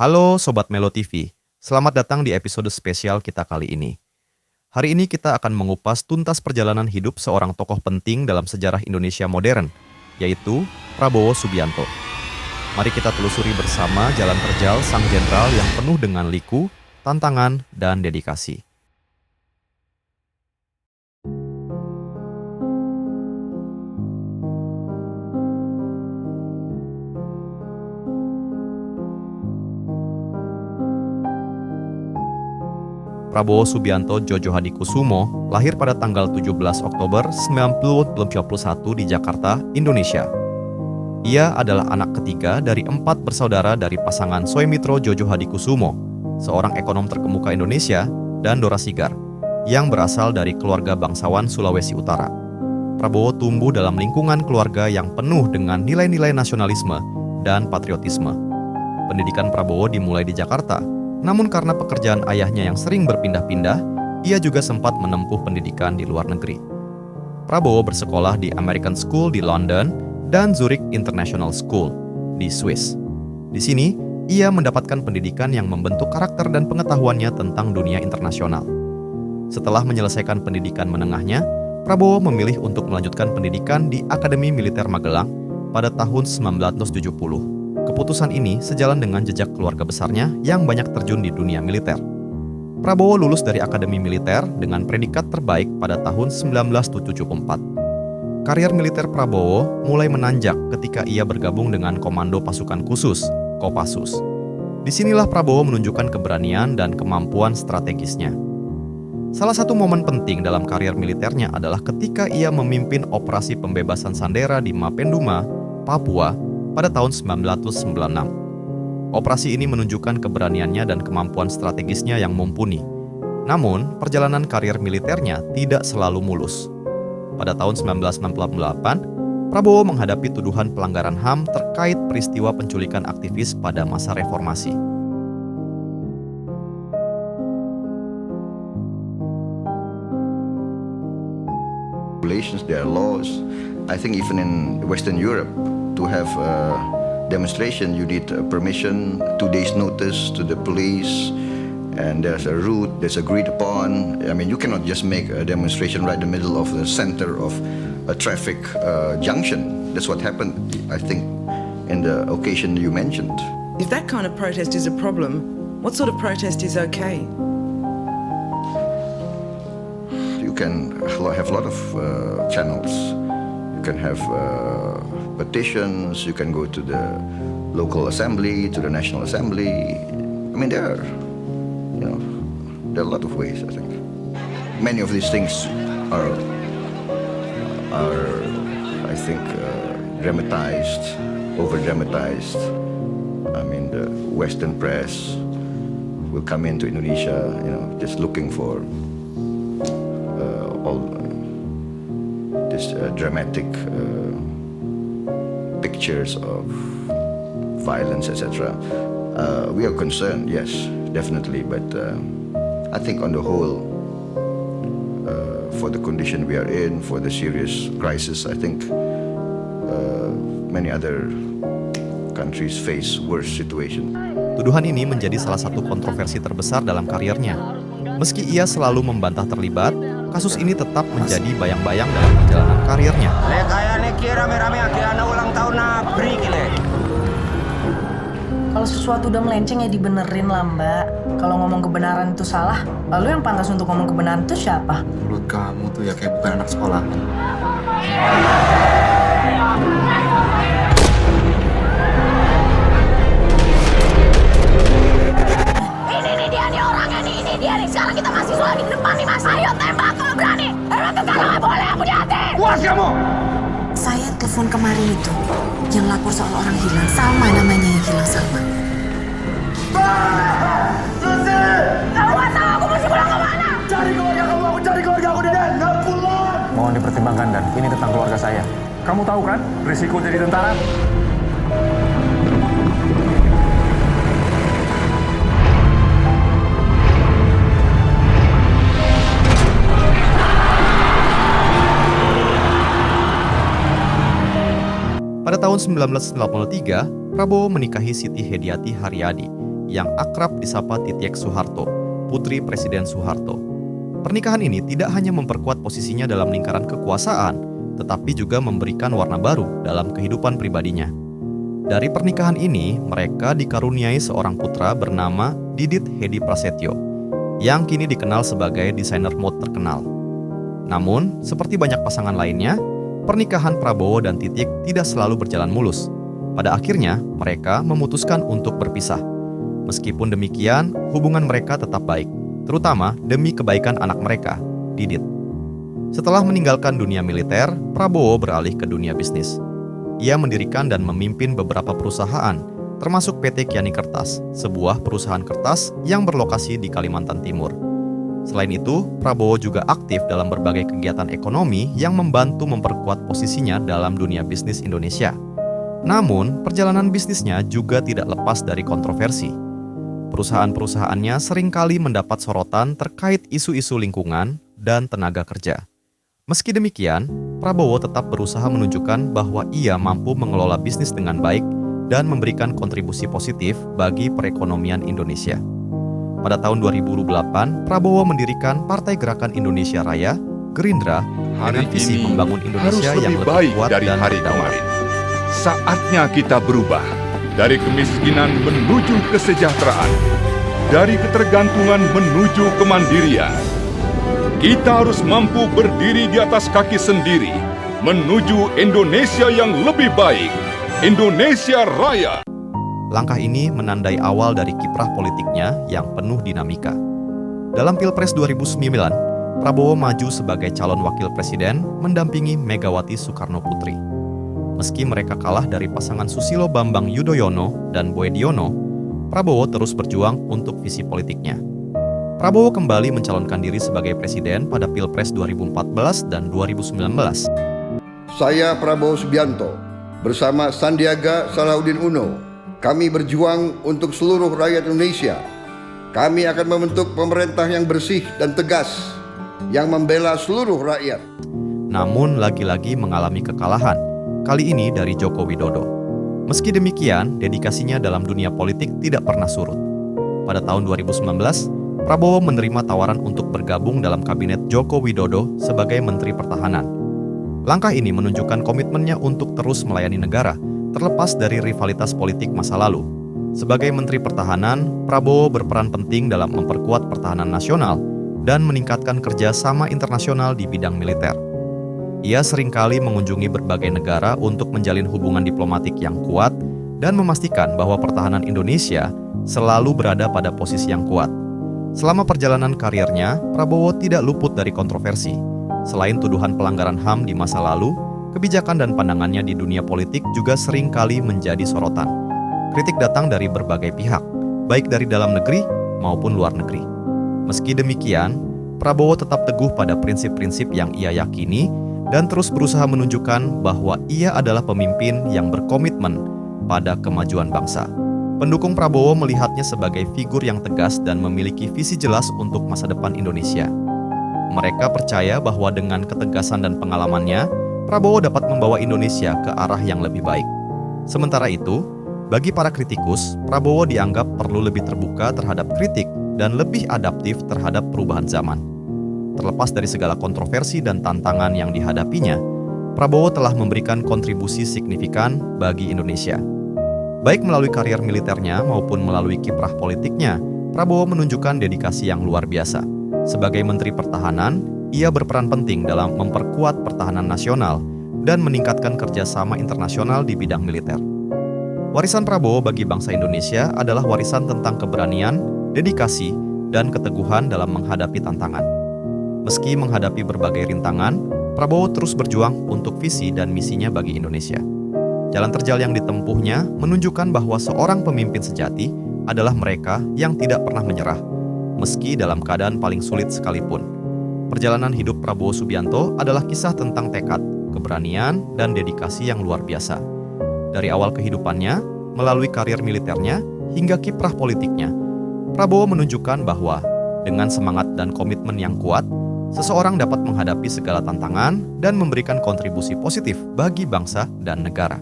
Halo Sobat Melo TV, selamat datang di episode spesial kita kali ini. Hari ini kita akan mengupas tuntas perjalanan hidup seorang tokoh penting dalam sejarah Indonesia modern, yaitu Prabowo Subianto. Mari kita telusuri bersama jalan terjal sang jenderal yang penuh dengan liku, tantangan, dan dedikasi. Prabowo Subianto Djojo Hadikusumo lahir pada tanggal 17 Oktober 1991 di Jakarta, Indonesia. Ia adalah anak ketiga dari 4 bersaudara dari pasangan Soemitro Djojo Hadikusumo, seorang ekonom terkemuka Indonesia, dan Dora Sigar, yang berasal dari keluarga bangsawan Sulawesi Utara. Prabowo tumbuh dalam lingkungan keluarga yang penuh dengan nilai-nilai nasionalisme dan patriotisme. Pendidikan Prabowo dimulai di Jakarta, namun karena pekerjaan ayahnya yang sering berpindah-pindah, ia juga sempat menempuh pendidikan di luar negeri. Prabowo bersekolah di American School di London dan Zurich International School di Swiss. Di sini, ia mendapatkan pendidikan yang membentuk karakter dan pengetahuannya tentang dunia internasional. Setelah menyelesaikan pendidikan menengahnya, Prabowo memilih untuk melanjutkan pendidikan di Akademi Militer Magelang pada tahun 1970. Keputusan ini sejalan dengan jejak keluarga besarnya yang banyak terjun di dunia militer. Prabowo lulus dari Akademi Militer dengan predikat terbaik pada tahun 1974. Karier militer Prabowo mulai menanjak ketika ia bergabung dengan Komando Pasukan Khusus, Kopassus. Disinilah Prabowo menunjukkan keberanian dan kemampuan strategisnya. Salah satu momen penting dalam karier militernya adalah ketika ia memimpin operasi pembebasan Sandera di Mapenduma, Papua, pada tahun 1996. Operasi ini menunjukkan keberaniannya dan kemampuan strategisnya yang mumpuni. Namun, perjalanan karier militernya tidak selalu mulus. Pada tahun 1968, Prabowo menghadapi tuduhan pelanggaran HAM terkait peristiwa penculikan aktivis pada masa reformasi. Regulations, there are laws. I think even in Western Europe, to have a demonstration, you need permission, 2 days notice to the police, and there's a route that's agreed upon. I mean, you cannot just make a demonstration right in the middle of the center of a traffic junction. That's what happened, I think, in the occasion you mentioned. If that kind of protest is a problem, what sort of protest is okay? You can have a lot of channels. You can have petitions, you can go to the local assembly, to the National Assembly. I mean, there are a lot of ways, I think. Many of these things are I think, dramatized, over-dramatized. I mean, the Western press will come into Indonesia, just looking for all this dramatic pictures of violence, etc. We are concerned, yes, definitely, but I think on the whole, for the condition we are in, for the serious crisis, I think many other countries face worse situation. Tuduhan ini menjadi salah satu kontroversi terbesar dalam kariernya. Meski ia selalu membantah terlibat, kasus ini tetap menjadi bayang-bayang dalam perjalanan kariernya. Kalau sesuatu udah melenceng ya dibenerin lah, Mbak. Kalau ngomong kebenaran itu salah, lalu yang pantas untuk ngomong kebenaran itu siapa? Mulut kamu tuh ya kayak bukan anak sekolah. Ini dia nih orangnya nih, ini dia nih. Sekarang kita mahasiswa lagi di depan nih, Mas. Ayo tembak kalau berani. Tembak ke kanan, nggak boleh, aku di hati. Puas kamu! Saya telepon kemarin itu, yang lapor soal orang hilang. Salma namanya yang hilang, Salma. Kamu nggak tahu aku mesti pulang kemana? Cari keluarga kamu, aku cari keluarga aku, Deden. Nggak pulang. Mohon dipertimbangkan, Dan. Ini tentang keluarga saya. Kamu tahu kan risiko jadi tentara? Pada tahun 1993, Prabowo menikahi Siti Hediati Haryadi yang akrab disapa Titiek Soeharto, putri Presiden Soeharto. Pernikahan ini tidak hanya memperkuat posisinya dalam lingkaran kekuasaan, tetapi juga memberikan warna baru dalam kehidupan pribadinya. Dari pernikahan ini, mereka dikaruniai seorang putra bernama Didit Hedi Prasetyo, yang kini dikenal sebagai desainer mode terkenal. Namun, seperti banyak pasangan lainnya, pernikahan Prabowo dan Titiek tidak selalu berjalan mulus. Pada akhirnya, mereka memutuskan untuk berpisah. Meskipun demikian, hubungan mereka tetap baik, terutama demi kebaikan anak mereka, Didit. Setelah meninggalkan dunia militer, Prabowo beralih ke dunia bisnis. Ia mendirikan dan memimpin beberapa perusahaan, termasuk PT Kiani Kertas, sebuah perusahaan kertas yang berlokasi di Kalimantan Timur. Selain itu, Prabowo juga aktif dalam berbagai kegiatan ekonomi yang membantu memperkuat posisinya dalam dunia bisnis Indonesia. Namun, perjalanan bisnisnya juga tidak lepas dari kontroversi. Perusahaan-perusahaannya seringkali mendapat sorotan terkait isu-isu lingkungan dan tenaga kerja. Meski demikian, Prabowo tetap berusaha menunjukkan bahwa ia mampu mengelola bisnis dengan baik dan memberikan kontribusi positif bagi perekonomian Indonesia. Pada tahun 2008, Prabowo mendirikan Partai Gerakan Indonesia Raya, Gerindra, dengan visi membangun Indonesia yang lebih kuat dan berdaulat. Saatnya kita berubah dari kemiskinan menuju kesejahteraan, dari ketergantungan menuju kemandirian. Kita harus mampu berdiri di atas kaki sendiri menuju Indonesia yang lebih baik, Indonesia Raya. Langkah ini menandai awal dari kiprah politiknya yang penuh dinamika. Dalam Pilpres 2009, Prabowo maju sebagai calon wakil presiden mendampingi Megawati Soekarno Putri. Meski mereka kalah dari pasangan Susilo Bambang Yudhoyono dan Boediono, Prabowo terus berjuang untuk visi politiknya. Prabowo kembali mencalonkan diri sebagai presiden pada Pilpres 2014 dan 2019. Saya Prabowo Subianto bersama Sandiaga Salahuddin Uno, kami berjuang untuk seluruh rakyat Indonesia. Kami akan membentuk pemerintah yang bersih dan tegas, yang membela seluruh rakyat. Namun lagi-lagi mengalami kekalahan, kali ini dari Joko Widodo. Meski demikian, dedikasinya dalam dunia politik tidak pernah surut. Pada tahun 2019, Prabowo menerima tawaran untuk bergabung dalam kabinet Joko Widodo sebagai Menteri Pertahanan. Langkah ini menunjukkan komitmennya untuk terus melayani negara, terlepas dari rivalitas politik masa lalu. Sebagai Menteri Pertahanan, Prabowo berperan penting dalam memperkuat pertahanan nasional dan meningkatkan kerjasama internasional di bidang militer. Ia seringkali mengunjungi berbagai negara untuk menjalin hubungan diplomatik yang kuat dan memastikan bahwa pertahanan Indonesia selalu berada pada posisi yang kuat. Selama perjalanan karirnya, Prabowo tidak luput dari kontroversi. Selain tuduhan pelanggaran HAM di masa lalu, kebijakan dan pandangannya di dunia politik juga seringkali menjadi sorotan. Kritik datang dari berbagai pihak, baik dari dalam negeri maupun luar negeri. Meski demikian, Prabowo tetap teguh pada prinsip-prinsip yang ia yakini dan terus berusaha menunjukkan bahwa ia adalah pemimpin yang berkomitmen pada kemajuan bangsa. Pendukung Prabowo melihatnya sebagai figur yang tegas dan memiliki visi jelas untuk masa depan Indonesia. Mereka percaya bahwa dengan ketegasan dan pengalamannya, Prabowo dapat membawa Indonesia ke arah yang lebih baik. Sementara itu, bagi para kritikus, Prabowo dianggap perlu lebih terbuka terhadap kritik dan lebih adaptif terhadap perubahan zaman. Terlepas dari segala kontroversi dan tantangan yang dihadapinya, Prabowo telah memberikan kontribusi signifikan bagi Indonesia. Baik melalui karier militernya maupun melalui kiprah politiknya, Prabowo menunjukkan dedikasi yang luar biasa. Sebagai Menteri Pertahanan, ia berperan penting dalam memperkuat pertahanan nasional dan meningkatkan kerjasama internasional di bidang militer. Warisan Prabowo bagi bangsa Indonesia adalah warisan tentang keberanian, dedikasi, dan keteguhan dalam menghadapi tantangan. Meski menghadapi berbagai rintangan, Prabowo terus berjuang untuk visi dan misinya bagi Indonesia. Jalan terjal yang ditempuhnya menunjukkan bahwa seorang pemimpin sejati adalah mereka yang tidak pernah menyerah, meski dalam keadaan paling sulit sekalipun. Perjalanan hidup Prabowo Subianto adalah kisah tentang tekad, keberanian, dan dedikasi yang luar biasa. Dari awal kehidupannya, melalui karir militernya, hingga kiprah politiknya, Prabowo menunjukkan bahwa dengan semangat dan komitmen yang kuat, seseorang dapat menghadapi segala tantangan dan memberikan kontribusi positif bagi bangsa dan negara.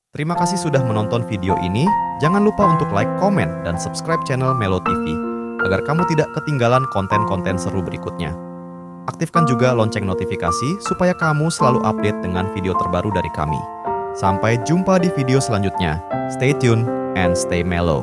Terima kasih sudah menonton video ini. Jangan lupa untuk like, komen, dan subscribe channel Melo TV agar kamu tidak ketinggalan konten-konten seru berikutnya. Aktifkan juga lonceng notifikasi supaya kamu selalu update dengan video terbaru dari kami. Sampai jumpa di video selanjutnya. Stay tuned and stay mellow.